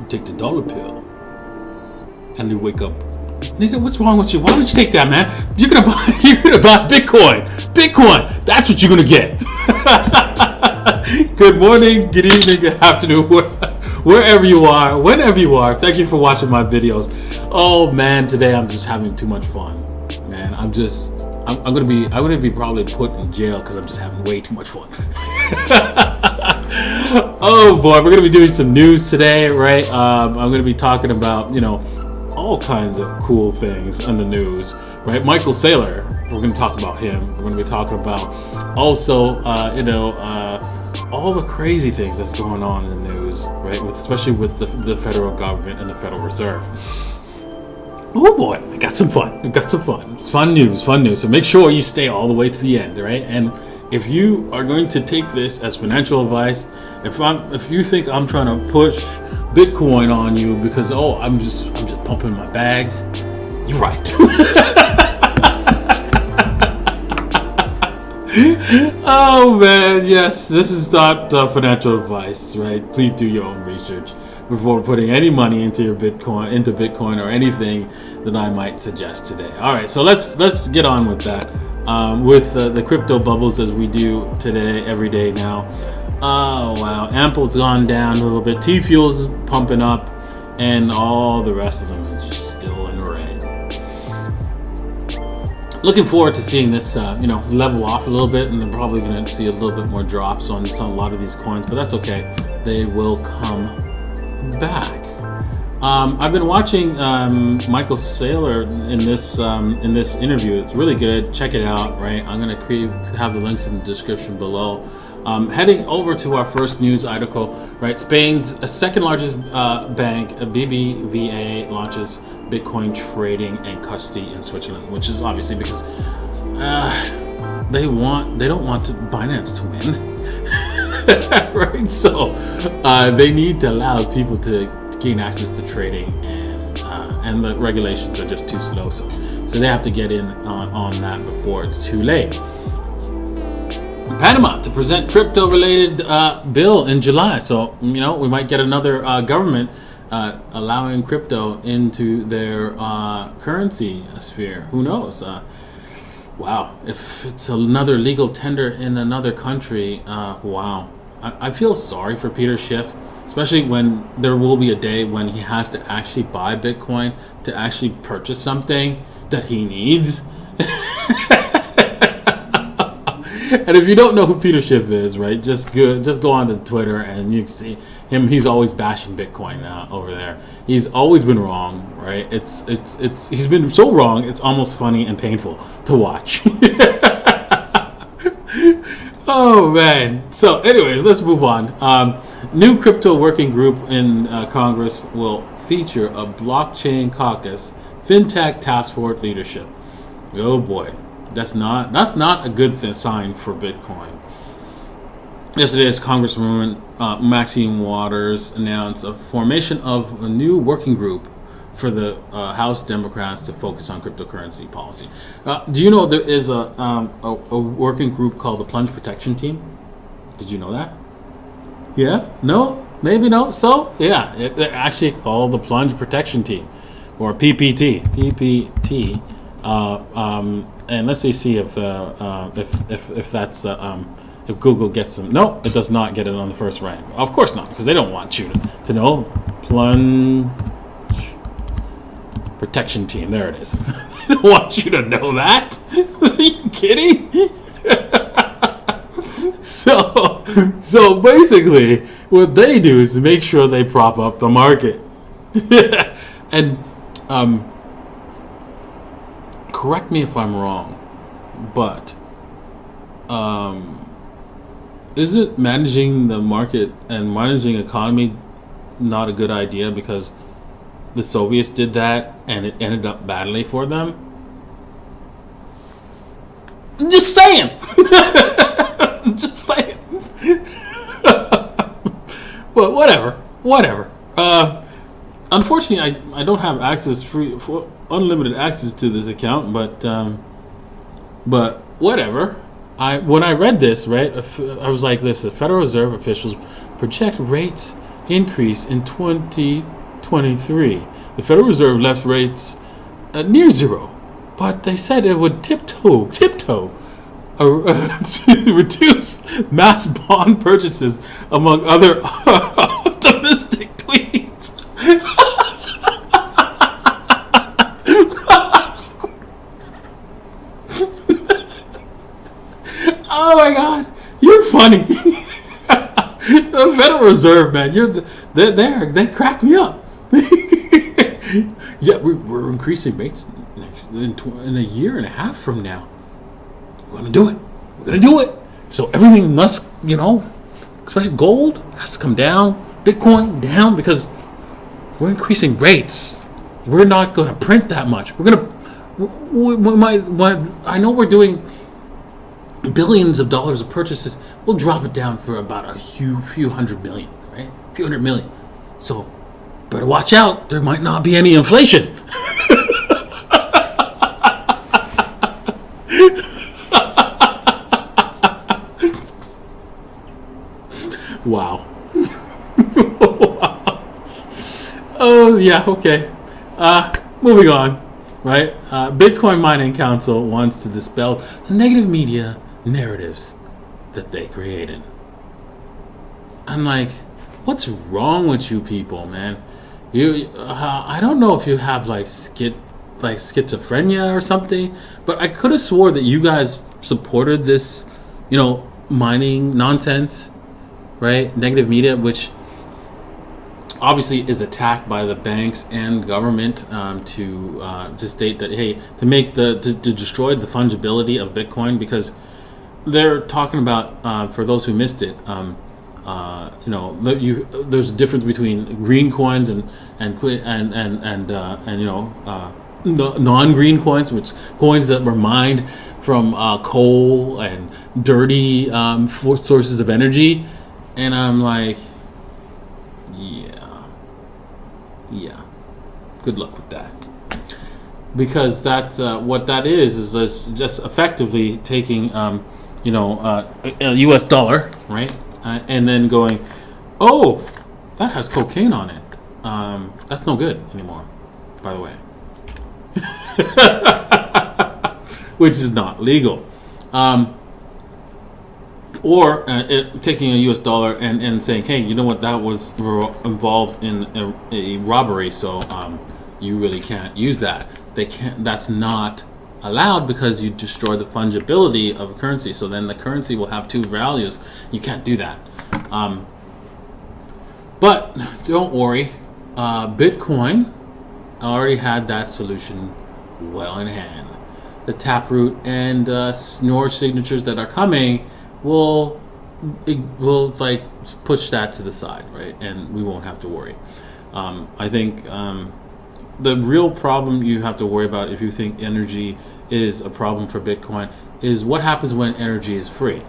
take the dollar pill, and you wake up, nigga, what's wrong with you? Why would you take that, man? You're gonna buy Bitcoin. Bitcoin. That's what you're gonna get. Good morning, good evening, good afternoon, wherever you are, whenever you are. Thank you for watching my videos. Oh man, today I'm just having too much fun, man. I'm gonna be probably put in jail because I'm just having way too much fun. Oh boy, we're gonna be doing some news today, right? I'm gonna be talking about, all kinds of cool things on the news, right? Michael Saylor, we're gonna talk about him. We're gonna be talking about also, all the crazy things that's going on in the news, right? Especially with the federal government and the Federal Reserve. Oh boy, I got some fun. It's fun news. So make sure you stay all the way to the end, right? And if you are going to take this as financial advice, if you think I'm trying to push Bitcoin on you because I'm just pumping my bags, you're right. Oh man, yes, this is not financial advice, right? Please do your own research before putting any money into Bitcoin or anything that I might suggest today. All right, so let's get on with that. With the crypto bubbles as we do today, every day now. Oh wow, Ample's gone down a little bit. T-Fuel's pumping up, and all the rest of them are just still in red. Looking forward to seeing this, level off a little bit, and then probably going to see a little bit more drops on a lot of these coins, but that's okay. They will come back. I've been watching Michael Saylor in this interview. It's really good. Check it out. Right, I'm going to have the links in the description below. Heading over to our first news article. Right, Spain's second largest bank, BBVA, launches Bitcoin trading and custody in Switzerland, which is obviously because they don't want Binance to win. Right, so they need to allow people to gain access to trading, and the regulations are just too slow, so they have to get in on that before it's too late. Panama to present crypto-related bill in July, so we might get another government allowing crypto into their currency sphere. Who knows? Wow, if it's another legal tender in another country, wow. I feel sorry for Peter Schiff, especially when there will be a day when he has to actually buy Bitcoin to actually purchase something that he needs. And if you don't know who Peter Schiff is, right, just go on to Twitter and you can see him. He's always bashing Bitcoin over there. He's always been wrong, right? He's been so wrong. It's almost funny and painful to watch. Oh man. So, anyways, let's move on. New crypto working group in Congress will feature a blockchain caucus, fintech task force leadership. Oh boy. That's not a good sign for Bitcoin. Yesterday's Congresswoman Maxine Waters announced a formation of a new working group for the House Democrats to focus on cryptocurrency policy. Do you know there is a working group called the Plunge Protection Team? Did you know that? Yeah? No? Maybe no? So? Yeah, they're actually called the Plunge Protection Team, or PPT. PPT. And let's see if that's if Google gets them. No, it does not get it on the first rank. Of course not, because they don't want you to know. Plunge Protection Team. There it is. They don't want you to know that. Are you kidding? So basically, what they do is to make sure they prop up the market. And correct me if I'm wrong, but isn't managing the market and managing economy not a good idea because the Soviets did that and it ended up badly for them? Just saying. Just saying. But whatever. Unfortunately, I don't have unlimited access to this account, but whatever. When I read this, right, I was like this: the Federal Reserve officials project rates increase in 2023. The Federal Reserve left rates near zero, but they said it would tiptoe to reduce mass bond purchases, among other optimistic tweets. Oh my God, you're funny. The Federal Reserve, man, they crack me up. Yeah, we're increasing rates in a year and a half from now. We're gonna do it. We're gonna do it. So everything must, especially gold, has to come down. Bitcoin down, because we're increasing rates. We're not gonna print that much. I know we're doing billions of dollars of purchases. We'll drop it down for about a few hundred million, right? A few hundred million. So better watch out. There might not be any inflation. Wow. Oh, yeah, okay. Moving on, right? Bitcoin Mining Council wants to dispel the negative media narratives that they created. I'm like, what's wrong with you people, man? I don't know if you have like schizophrenia or something, but I could have swore that you guys supported this, mining nonsense. Right? Negative media, which obviously is attacked by the banks and government to state that, hey, to destroy the fungibility of Bitcoin, because they're talking about, for those who missed it, there's a difference between green coins and non-green coins, which coins that were mined from coal and dirty sources of energy. And I'm like, yeah, good luck with that. Because that's what that is just effectively taking, a U.S. dollar, right? And then going, oh, that has cocaine on it. That's no good anymore, by the way. Which is not legal. Or taking a U.S. dollar and saying, hey, you know what, that was involved in a robbery, so you really can't use that. That's not allowed because you destroy the fungibility of a currency. So then the currency will have two values. You can't do that. But don't worry, Bitcoin already had that solution well in hand. The Taproot and Snore signatures that are coming will like push that to the side, right? And we won't have to worry. I think the real problem you have to worry about if you think energy is a problem for Bitcoin is what happens when energy is free.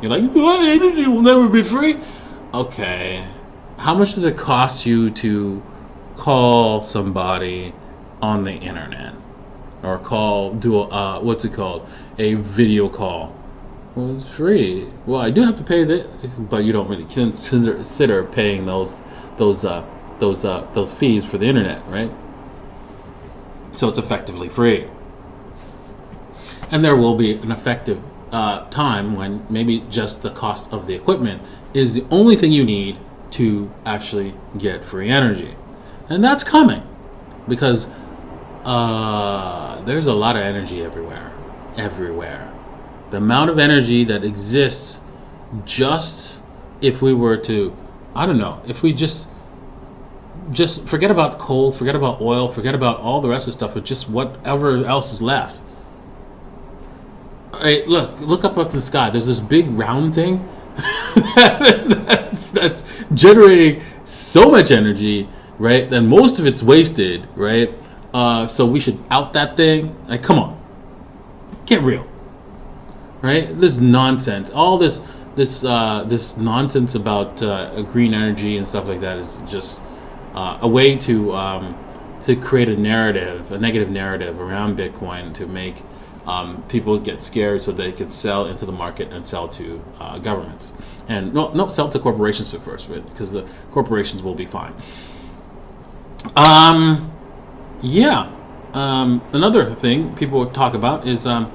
You're like, what? Energy will never be free? Okay. How much does it cost you to call somebody on the internet? Or do a video call? Well, it's free. Well, I do have to pay that, but you don't really consider paying those fees for the internet, right? So it's effectively free. And there will be an effective time when maybe just the cost of the equipment is the only thing you need to actually get free energy. And that's coming because there's a lot of energy everywhere. The amount of energy that exists, just if we were to, if we just forget about coal, forget about oil, forget about all the rest of the stuff, with just whatever else is left. Hey, look up at the sky. There's this big round thing that's generating so much energy, right? Then most of it's wasted, right? So we should out that thing. Like, come on, get real, right? This nonsense, all this nonsense about green energy and stuff like that is just a way to create a negative narrative around Bitcoin to make people get scared so they could sell into the market and sell to governments. And no, sell to corporations at first, right? Because the corporations will be fine. Another thing people talk about is the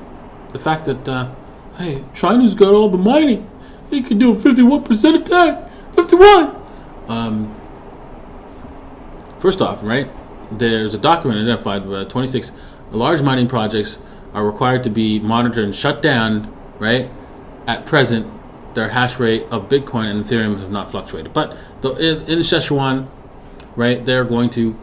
fact that, hey, China's got all the mining. They can do a 51% attack. 51! First off, right, there's a document identified where 26 large mining projects are required to be monitored and shut down, right? At present, their hash rate of Bitcoin and Ethereum have not fluctuated. But in Szechuan, right, they're going to,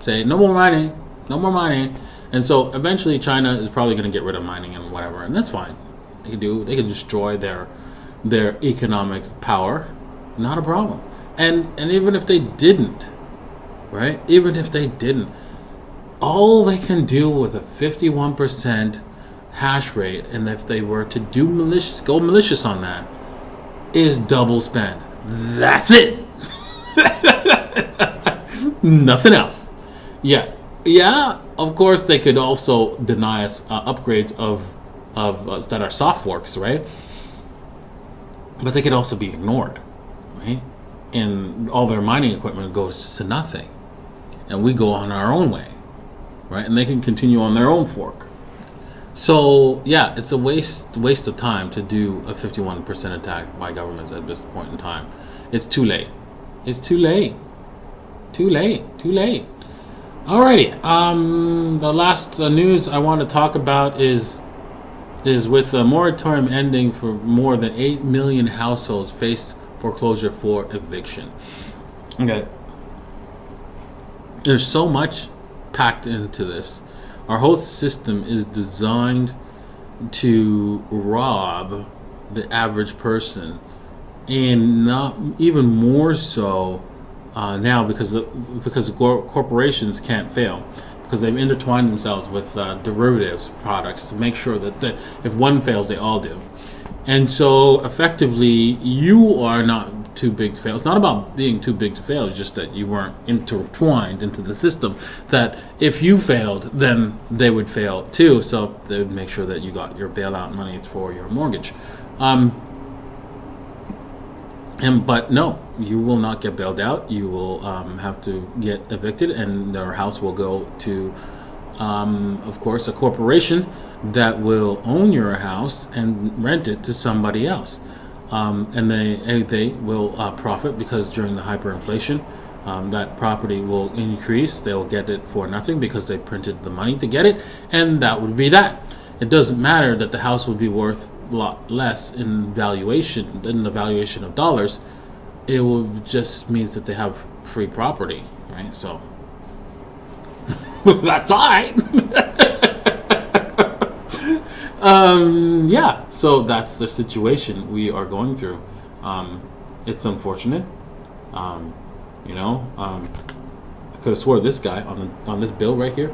say no more mining. And so eventually China is probably going to get rid of mining and whatever, and that's fine. They can destroy their economic power, not a problem. And even if they didn't, right? Even if they didn't, all they can do with a 51% hash rate, and if they were to go malicious on that, is double spend. That's it. Nothing else. Yeah. Of course, they could also deny us upgrades of that are soft forks, right? But they could also be ignored, right? And all their mining equipment goes to nothing, and we go on our own way, right? And they can continue on their own fork. So yeah, it's a waste of time to do a 51% attack by governments at this point in time. It's too late. Alrighty. The last news I want to talk about is with a moratorium ending for more than 8 million households face foreclosure for eviction. Okay. There's so much packed into this. Our whole system is designed to rob the average person, and not even more so now because corporations can't fail, because they've intertwined themselves with derivatives products to make sure that if one fails, they all do. And so effectively, you are not too big to fail. It's not about being too big to fail. It's just that you weren't intertwined into the system, that if you failed, then they would fail too. So they would make sure that you got your bailout money for your mortgage. But no, you will not get bailed out. You will have to get evicted, and your house will go to, of course, a corporation that will own your house and rent it to somebody else. And they will profit, because during the hyperinflation, that property will increase. They'll get it for nothing because they printed the money to get it, and that would be that. It doesn't matter that the house would be worth a lot less in valuation than the valuation of dollars. It will just means that they have free property, right? So that's all right. So that's the situation we are going through. It's unfortunate. I could have swore this guy on this bill right here,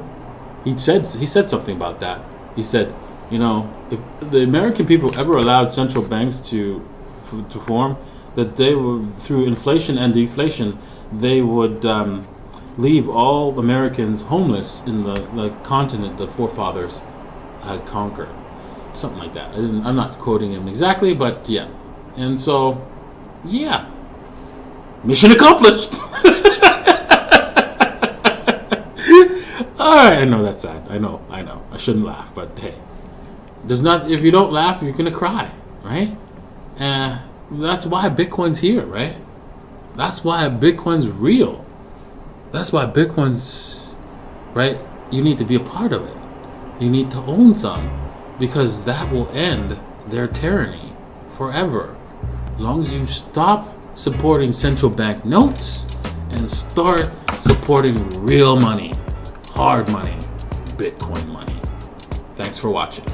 he said something about that. He said, if the American people ever allowed central banks to form, that they would, through inflation and deflation, they would leave all Americans homeless in the continent the forefathers had conquered. Something like that. I'm not quoting him exactly, but yeah. And so, yeah. Mission accomplished. Alright, I know that's sad. I know. I shouldn't laugh, but hey. If you don't laugh, you're gonna cry, right? That's why Bitcoin's here, right? That's why Bitcoin's real. That's why Bitcoin's, right? You need to be a part of it. You need to own some, because that will end their tyranny forever. As long as you stop supporting central bank notes and start supporting real money, hard money, Bitcoin money. Thanks for watching.